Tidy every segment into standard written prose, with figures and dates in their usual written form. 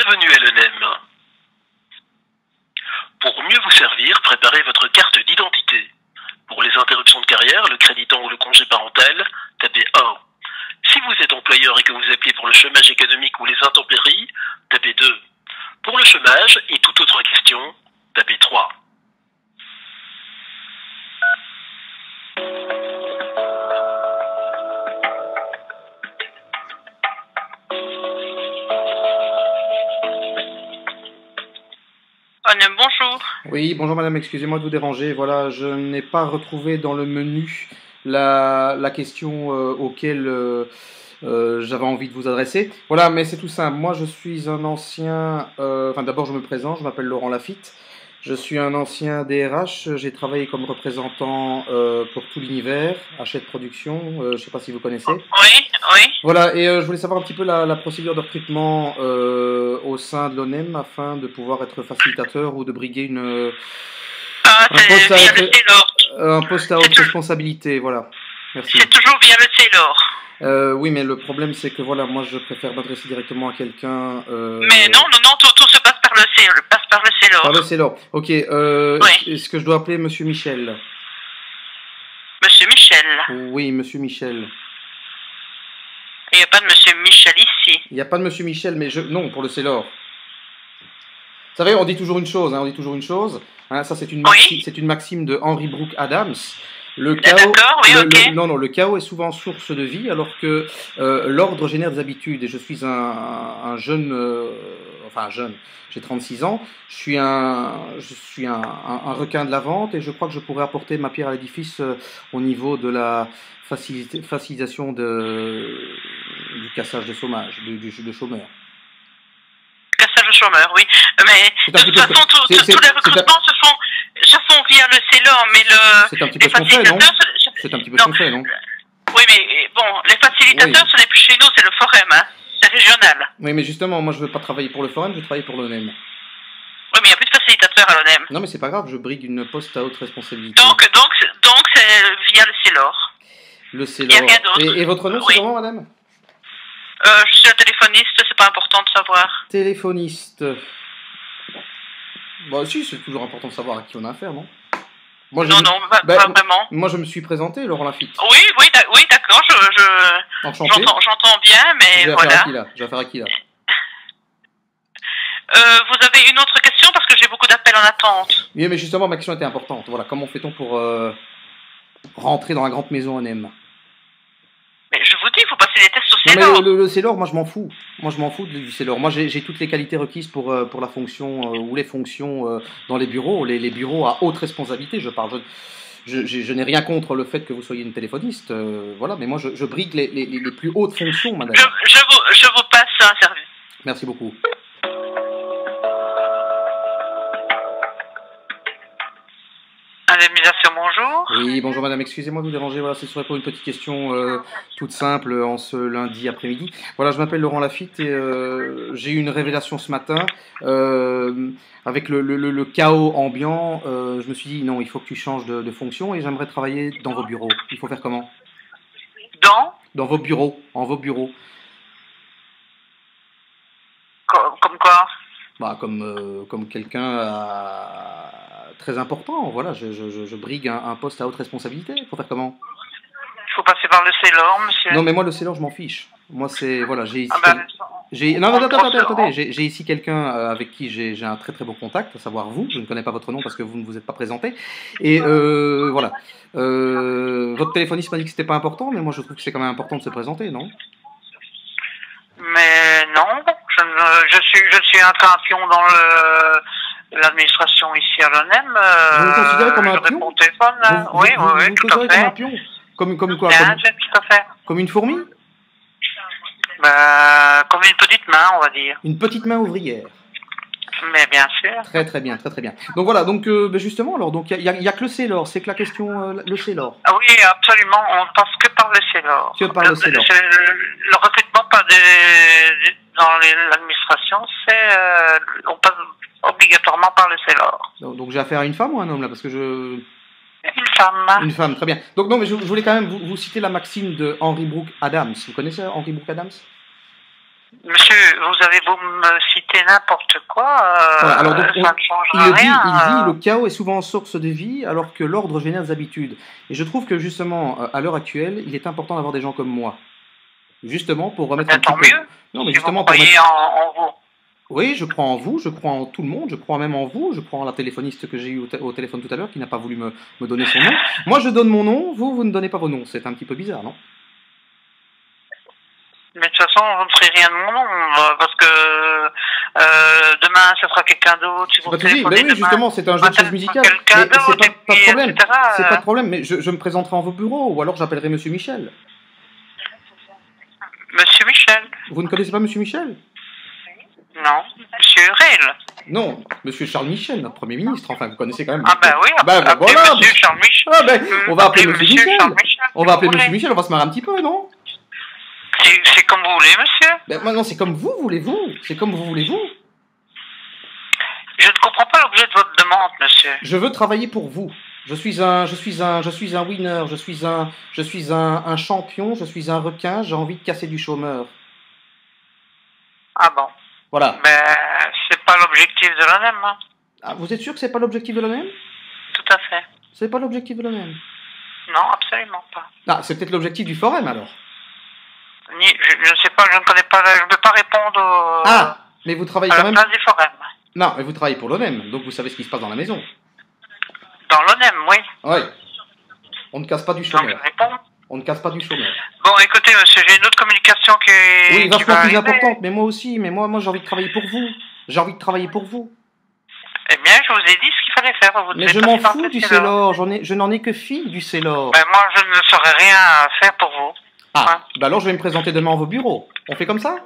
Bienvenue à l'ENEM. Pour mieux vous servir, préparez votre carte d'identité. Pour les interruptions de carrière, le crédit temps ou le congé parental, tapez 1. Si vous êtes employeur et que vous appelez pour le chômage économique ou les intempéries, tapez 2. Pour le chômage et toute autre question, tapez 3. Bonjour. Oui, bonjour madame, excusez-moi de vous déranger. Voilà, je n'ai pas retrouvé dans le menu la question auquel j'avais envie de vous adresser. Voilà, mais c'est tout simple. Moi, je suis un ancien... Enfin, d'abord, je me présente, je m'appelle Laurent Lafitte. Je suis un ancien DRH. J'ai travaillé comme représentant pour tout l'univers, Hachette Production. Je ne sais pas si vous connaissez. Oui, oui. Voilà, et je voulais savoir un petit peu la procédure de recrutement au sein de l'ONEM afin de pouvoir être facilitateur ou de briguer un poste à haute responsabilité. Voilà, merci. C'est toujours via le CELOR. Oui, mais le problème c'est que voilà, moi je préfère m'adresser directement à quelqu'un. Mais non, tout se passe par le CELOR. Par le CELOR. Ok. Oui. Est-ce que je dois appeler Monsieur Michel? Monsieur Michel. Oui, Monsieur Michel. Il n'y a pas de Monsieur Michel ici. Il n'y a pas de Monsieur Michel, mais non, pour le CELOR. Vous savez, on dit toujours une chose, hein, ça, c'est une maxime de Henry Brooke Adams. Le chaos, le chaos est souvent source de vie, alors que l'ordre génère des habitudes. Et je suis un jeune, j'ai 36 ans. Je suis un requin de la vente, et je crois que je pourrais apporter ma pierre à l'édifice au niveau de la facilitation du cassage de chômage, de chômeurs. Cassage de chômeurs, oui. Mais de toute façon, tous les recrutements se font via le CELOR, mais c'est un petit peu ce qu'on fait, non? C'est un petit peu ce qu'on fait, non? Oui, mais bon, les facilitateurs, ce n'est plus chez nous, c'est le Forum, hein. C'est régional. Oui, mais justement, moi je veux pas travailler pour le Forum, je veux travailler pour l'ONEM. Oui, mais il n'y a plus de facilitateurs à l'ONEM. Non, mais c'est pas grave, je brigue une poste à haute responsabilité. Donc c'est via le CELOR. Le CELOR. Il n'y a rien d'autre. Et votre nom, c'est comment, madame? Je suis la téléphoniste, c'est pas important de savoir. Téléphoniste. Bah si, c'est toujours important de savoir à qui on a affaire, non? Moi, pas vraiment. Moi, je me suis présenté, Laurent Lafitte. Oui, d'accord, j'entends bien, mais voilà. Je vais faire à qui, là? Vous avez une autre question, parce que j'ai beaucoup d'appels en attente. Oui, mais justement, ma question était importante. Voilà, comment fait-on pour rentrer dans la grande maison ONEM? Mais je vous dis, il faut passer les tests au CELOR. CELOR. Non, mais le CELOR, moi je m'en fous. Moi je m'en fous du CELOR. Moi j'ai toutes les qualités requises pour la fonction ou les fonctions dans les bureaux, les bureaux à haute responsabilité, je parle. Je n'ai rien contre le fait que vous soyez une téléphoniste, voilà, mais moi je brigue les plus hautes fonctions, madame. Je vous passe un service. Merci beaucoup. Indemnisation, bonjour. Oui, bonjour madame, excusez-moi de vous déranger, voilà, ce serait pour une petite question toute simple en ce lundi après-midi. Voilà, je m'appelle Laurent Lafitte et j'ai eu une révélation ce matin. Avec le chaos ambiant, je me suis dit non, il faut que tu changes de fonction et j'aimerais travailler dans vos bureaux. Il faut faire comment? Dans vos bureaux, en vos bureaux. Comme quoi? Bah, comme quelqu'un très important, voilà, je brigue un poste à haute responsabilité. Il faut faire comment? Il faut passer par le CELOR, monsieur. Non, mais moi, le CELOR, je m'en fiche. Moi, c'est... Voilà, j'ai ici... attendez. J'ai ici quelqu'un avec qui j'ai un très très bon contact, à savoir vous. Je ne connais pas votre nom parce que vous ne vous êtes pas présenté. Et voilà. Votre téléphoniste m'a dit que c'était pas important, mais moi, je trouve que c'est quand même important de se présenter, non? Mais non, je suis un pion dans l'administration ici à l'ONEM. Vous me considérez comme un pion? Au téléphone, là. Oui, tout à fait. Comme un pion? Comme quoi? Tout à fait. Comme une fourmi? Comme une petite main, on va dire. Une petite main ouvrière. Mais bien sûr. Très très bien, très très bien. Donc voilà, donc justement, alors, donc il y a que le CELOR, c'est que la question, le CELOR. Ah oui, absolument, on passe que par le CELOR. Que par le CELOR. Le recrutement dans l'administration, on passe obligatoirement par le CELOR. Donc j'ai affaire à une femme ou un homme là, parce que Une femme. Une femme, très bien. Donc non, mais je voulais quand même vous citer la maxime de Henry Brooke Adams. Vous connaissez Henry Brooke Adams? Monsieur, vous avez beau me citer n'importe quoi, voilà, alors donc, ça ne changera rien. Il dit le chaos est souvent source de vie, alors que l'ordre génère des habitudes. Et je trouve que justement, à l'heure actuelle, il est important d'avoir des gens comme moi. Justement, pour remettre un petit peu... mieux. Non, mais si justement, vous croyez en vous. Oui, je crois en vous, je crois en tout le monde, je crois même en vous, je crois en la téléphoniste que j'ai eue au téléphone tout à l'heure, qui n'a pas voulu me donner son nom. Moi, je donne mon nom, vous ne donnez pas vos noms. C'est un petit peu bizarre, non? Mais de toute façon, je ne ferai rien de mon nom, parce que demain, ce sera quelqu'un d'autre. C'est pas de souci, mais oui, justement, c'est un jeu de chaise musicale. C'est pas de problème, c'est pas de problème, mais je me présenterai en vos bureaux, ou alors j'appellerai Monsieur Michel. Monsieur Michel. Vous ne connaissez pas Monsieur Michel? Non, Monsieur Hurel. Non, Monsieur Charles Michel, notre Premier ministre, enfin, vous connaissez quand même. Ah ben oui, voilà, Monsieur Charles Michel. Ah ben, on va appeler Monsieur Michel. On va appeler Monsieur Michel, on va se marrer un petit peu, non? C'est comme vous voulez, monsieur. Ben non, c'est comme vous voulez-vous. C'est comme vous voulez-vous. Je ne comprends pas l'objet de votre demande, monsieur. Je veux travailler pour vous. Je suis un winner, je suis un champion, je suis un requin, j'ai envie de casser du chômeur. Ah bon. Voilà. Mais c'est pas l'objectif de l'ONEM, hein. Ah, vous êtes sûr que c'est pas l'objectif de l'ONEM? Tout à fait. C'est pas l'objectif de l'ONEM? Non, absolument pas. Ah, c'est peut-être l'objectif du Forum, alors. Je ne sais pas, je ne connais pas, je ne peux pas répondre Ah, mais vous travaillez quand même... à la place du Forum. Non, mais vous travaillez pour l'ONEM, donc vous savez ce qui se passe dans la maison. Dans l'ONEM, oui. Oui. On ne casse pas du chômeur. Donc, je réponds. On ne casse pas du chômeur. Bon, écoutez, monsieur, j'ai une autre communication qui est... Oui, vachement plus importante, mais moi aussi. Mais moi j'ai envie de travailler pour vous. J'ai envie de travailler pour vous. Eh bien, je vous ai dit ce qu'il fallait faire. Vous mais je m'en fous du Célor. Je n'en ai que fille du Célor. Ben, moi, je ne saurais rien faire pour vous. Ah, ouais. Bah alors je vais me présenter demain à vos bureaux. On fait comme ça?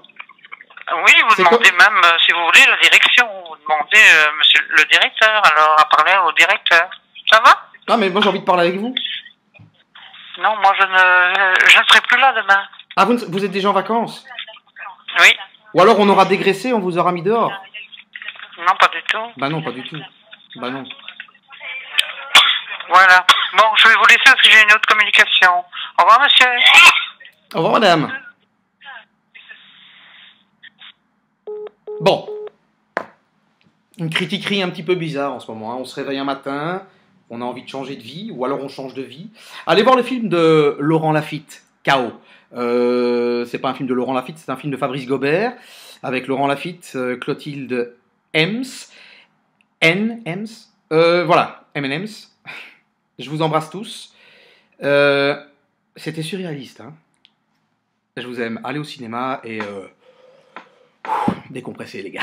Oui, vous demandez même, si vous voulez, la direction. Vous demandez, monsieur le directeur, alors à parler au directeur. Ça va? Non, mais moi j'ai envie de parler avec vous. Non, moi je ne serai plus là demain. Ah, vous êtes déjà en vacances? Oui. Ou alors on aura dégraissé, on vous aura mis dehors? Non, pas du tout. Bah non, pas du tout. Bah non. Voilà. Bon, je vais vous laisser parce que j'ai une autre communication. Au revoir, monsieur. Au revoir, madame. Bon. Une critiquerie un petit peu bizarre en ce moment. Hein. On se réveille un matin, on a envie de changer de vie, ou alors on change de vie. Allez voir le film de Laurent Lafitte, Chaos. C'est pas un film de Laurent Lafitte, c'est un film de Fabrice Gobert, avec Laurent Lafitte, Clotilde Ems, voilà, M&M's. Je vous embrasse tous. C'était surréaliste. Hein. Je vous aime. Allez au cinéma et décompressez, les gars.